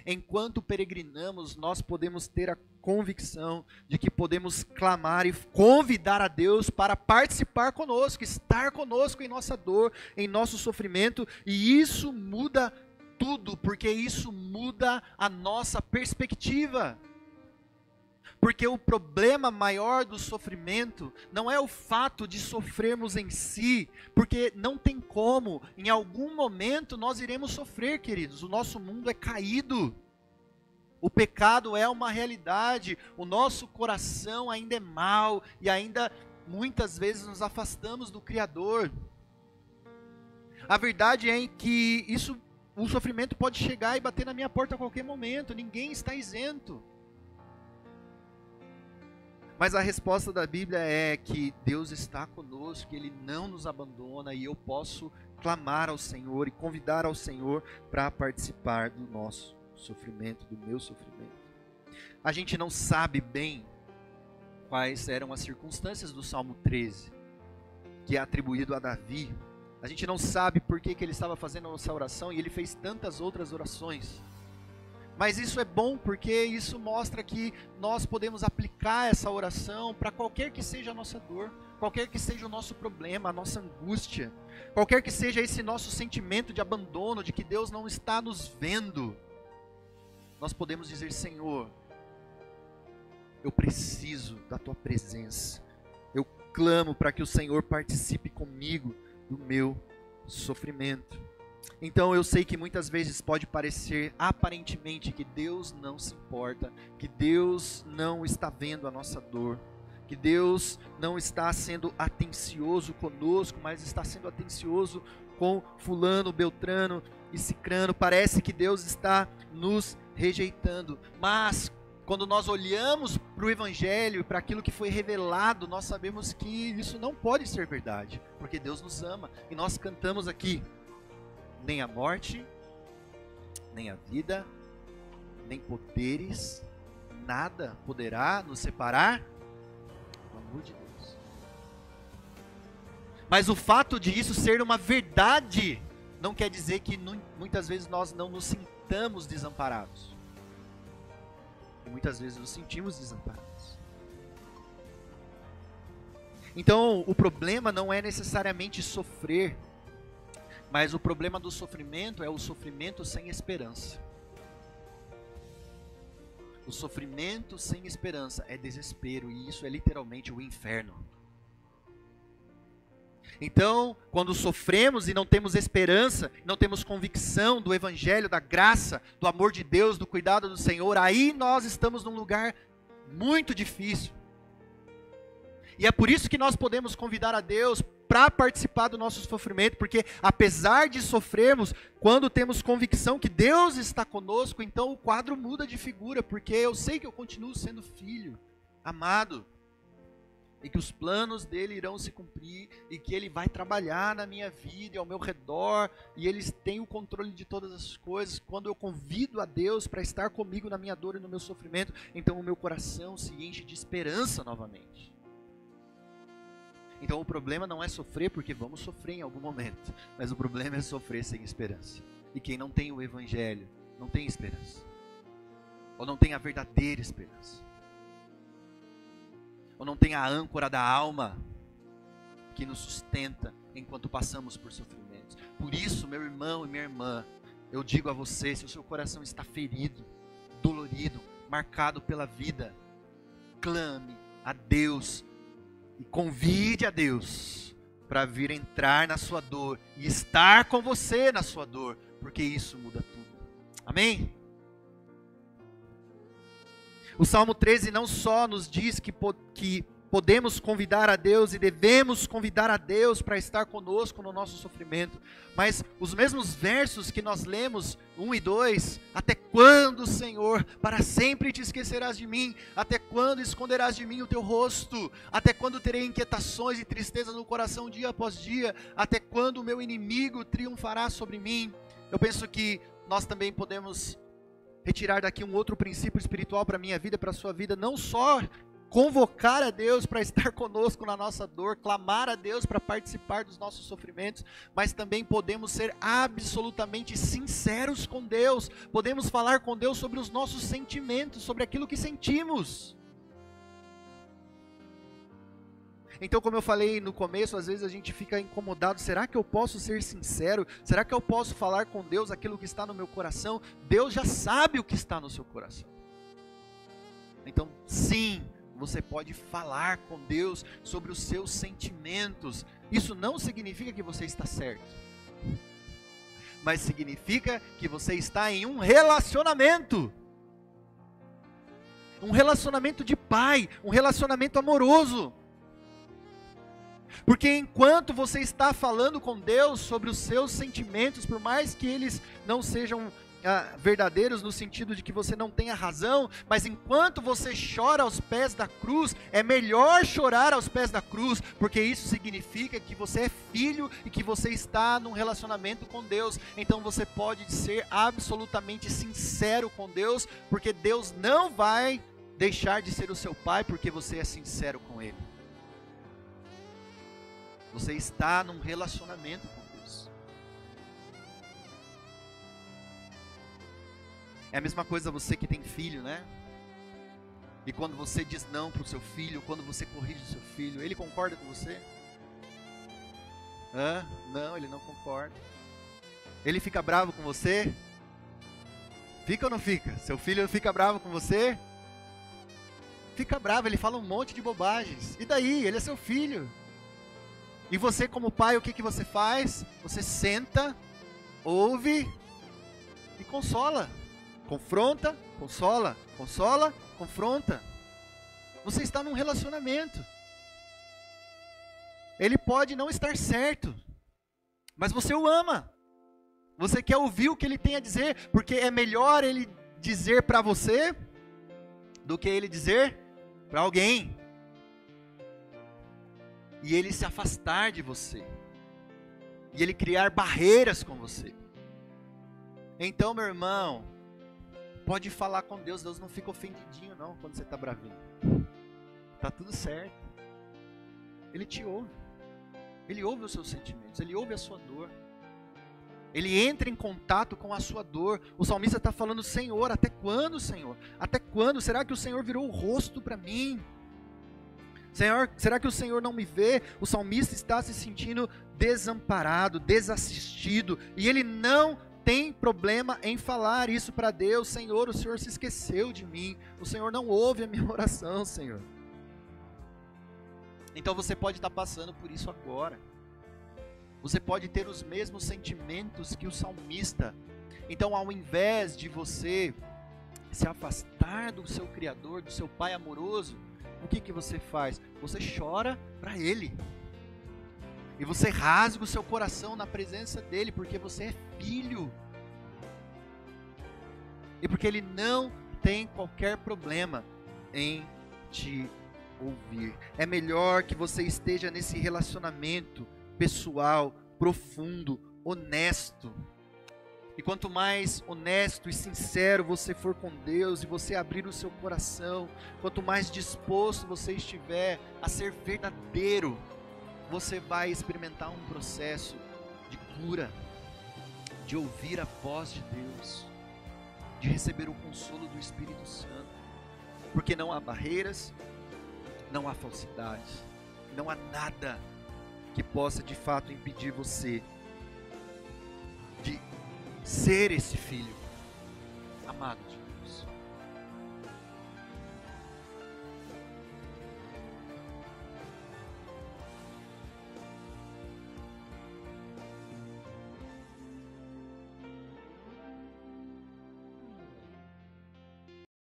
enquanto peregrinamos, nós podemos ter a convicção de que podemos clamar e convidar a Deus para participar conosco, estar conosco em nossa dor, em nosso sofrimento, e isso muda tudo, porque isso muda a nossa perspectiva. Porque o problema maior do sofrimento não é o fato de sofrermos em si, porque não tem como, em algum momento nós iremos sofrer, queridos. O nosso mundo é caído, o pecado é uma realidade, o nosso coração ainda é mau e ainda muitas vezes nos afastamos do Criador. A verdade é que o sofrimento pode chegar e bater na minha porta a qualquer momento, ninguém está isento. Mas a resposta da Bíblia é que Deus está conosco, que Ele não nos abandona, e eu posso clamar ao Senhor e convidar ao Senhor para participar do nosso sofrimento, do meu sofrimento. A gente não sabe bem quais eram as circunstâncias do Salmo 13, que é atribuído a Davi. A gente não sabe por que ele estava fazendo essa oração, e ele fez tantas outras orações. Mas isso é bom, porque isso mostra que nós podemos aplicar essa oração para qualquer que seja a nossa dor, qualquer que seja o nosso problema, a nossa angústia, qualquer que seja esse nosso sentimento de abandono, de que Deus não está nos vendo. Nós podemos dizer: Senhor, eu preciso da Tua presença. Eu clamo para que o Senhor participe comigo do meu sofrimento. Então eu sei que muitas vezes pode parecer aparentemente que Deus não se importa, que Deus não está vendo a nossa dor, que Deus não está sendo atencioso conosco, mas está sendo atencioso com fulano, beltrano e cicrano. Parece que Deus está nos rejeitando, mas quando nós olhamos para o Evangelho, para aquilo que foi revelado, nós sabemos que isso não pode ser verdade, porque Deus nos ama, e nós cantamos aqui: nem a morte, nem a vida, nem poderes, nada poderá nos separar do amor de Deus. Mas o fato de isso ser uma verdade não quer dizer que muitas vezes nós não nos sintamos desamparados. E muitas vezes nos sentimos desamparados. Então, o problema não é necessariamente sofrer, mas o problema do sofrimento é o sofrimento sem esperança. O sofrimento sem esperança é desespero, e isso é literalmente o inferno. Então, quando sofremos e não temos esperança, não temos convicção do Evangelho, da graça, do amor de Deus, do cuidado do Senhor, aí nós estamos num lugar muito difícil. E é por isso que nós podemos convidar a Deus para participar do nosso sofrimento, porque apesar de sofrermos, quando temos convicção que Deus está conosco, então o quadro muda de figura, porque eu sei que eu continuo sendo filho, amado, e que os planos dele irão se cumprir, e que ele vai trabalhar na minha vida e ao meu redor, e ele tem o controle de todas as coisas. Quando eu convido a Deus para estar comigo na minha dor e no meu sofrimento, então o meu coração se enche de esperança novamente. Então o problema não é sofrer, porque vamos sofrer em algum momento, mas o problema é sofrer sem esperança. E quem não tem o Evangelho não tem esperança, ou não tem a verdadeira esperança, ou não tem a âncora da alma que nos sustenta enquanto passamos por sofrimentos. Por isso, meu irmão e minha irmã, eu digo a você: se o seu coração está ferido, dolorido, marcado pela vida, clame a Deus e convide a Deus para vir entrar na sua dor e estar com você na sua dor, porque isso muda tudo. Amém? O Salmo 13 não só nos diz que podemos convidar a Deus e devemos convidar a Deus para estar conosco no nosso sofrimento, mas os mesmos versos que nós lemos, 1 e 2, até quando, Senhor, para sempre te esquecerás de mim? Até quando esconderás de mim o teu rosto? Até quando terei inquietações e tristeza no coração dia após dia? Até quando o meu inimigo triunfará sobre mim? Eu penso que nós também podemos retirar daqui um outro princípio espiritual para a minha vida, para a sua vida, não só convocar a Deus para estar conosco na nossa dor, clamar a Deus para participar dos nossos sofrimentos, mas também podemos ser absolutamente sinceros com Deus, podemos falar com Deus sobre os nossos sentimentos, sobre aquilo que sentimos. Então, como eu falei no começo, às vezes a gente fica incomodado, será que eu posso ser sincero? Será que eu posso falar com Deus aquilo que está no meu coração? Deus já sabe o que está no seu coração. Então, sim, você pode falar com Deus sobre os seus sentimentos. Isso não significa que você está certo, mas significa que você está em um relacionamento. Um relacionamento de pai, um relacionamento amoroso. Porque enquanto você está falando com Deus sobre os seus sentimentos, por mais que eles não sejam verdadeiros no sentido de que você não tenha razão, mas enquanto você chora aos pés da cruz, é melhor chorar aos pés da cruz, porque isso significa que você é filho e que você está num relacionamento com Deus. Então você pode ser absolutamente sincero com Deus, porque Deus não vai deixar de ser o seu pai porque você é sincero com Ele. Você está num relacionamento com Deus. É a mesma coisa você que tem filho, né? E quando você diz não para o seu filho, quando você corrige o seu filho, ele concorda com você? Não, ele não concorda. Ele fica bravo com você? Fica ou não fica? Seu filho fica bravo com você? Fica bravo, ele fala um monte de bobagens. E daí? Ele é seu filho. E você, como pai, o que você faz? Você senta, ouve e consola. Confronta, consola, consola, confronta. Você está num relacionamento. Ele pode não estar certo, mas você o ama. Você quer ouvir o que ele tem a dizer, porque é melhor ele dizer para você do que ele dizer para alguém. E ele se afastar de você. E ele criar barreiras com você. Então, meu irmão, pode falar com Deus. Deus não fica ofendidinho não quando você está bravinho. Tá tudo certo. Ele te ouve. Ele ouve os seus sentimentos. Ele ouve a sua dor. Ele entra em contato com a sua dor. O salmista está falando: Senhor, até quando, Senhor? Até quando? Será que o Senhor virou o rosto para mim? Senhor, será que o Senhor não me vê? O salmista está se sentindo desamparado, desassistido, e ele não tem problema em falar isso para Deus. Senhor, o Senhor se esqueceu de mim, o Senhor não ouve a minha oração, Senhor. Então você pode estar passando por isso agora. Você pode ter os mesmos sentimentos que o salmista. Então, ao invés de você se afastar do seu Criador, do seu Pai amoroso, o que você faz? Você chora para Ele. E você rasga o seu coração na presença dEle, porque você é filho. E porque Ele não tem qualquer problema em te ouvir. É melhor que você esteja nesse relacionamento pessoal, profundo, honesto. E quanto mais honesto e sincero você for com Deus, e você abrir o seu coração, quanto mais disposto você estiver a ser verdadeiro, você vai experimentar um processo de cura, de ouvir a voz de Deus, de receber o consolo do Espírito Santo, porque não há barreiras, não há falsidades, não há nada que possa de fato impedir você de ser esse filho amado de Deus.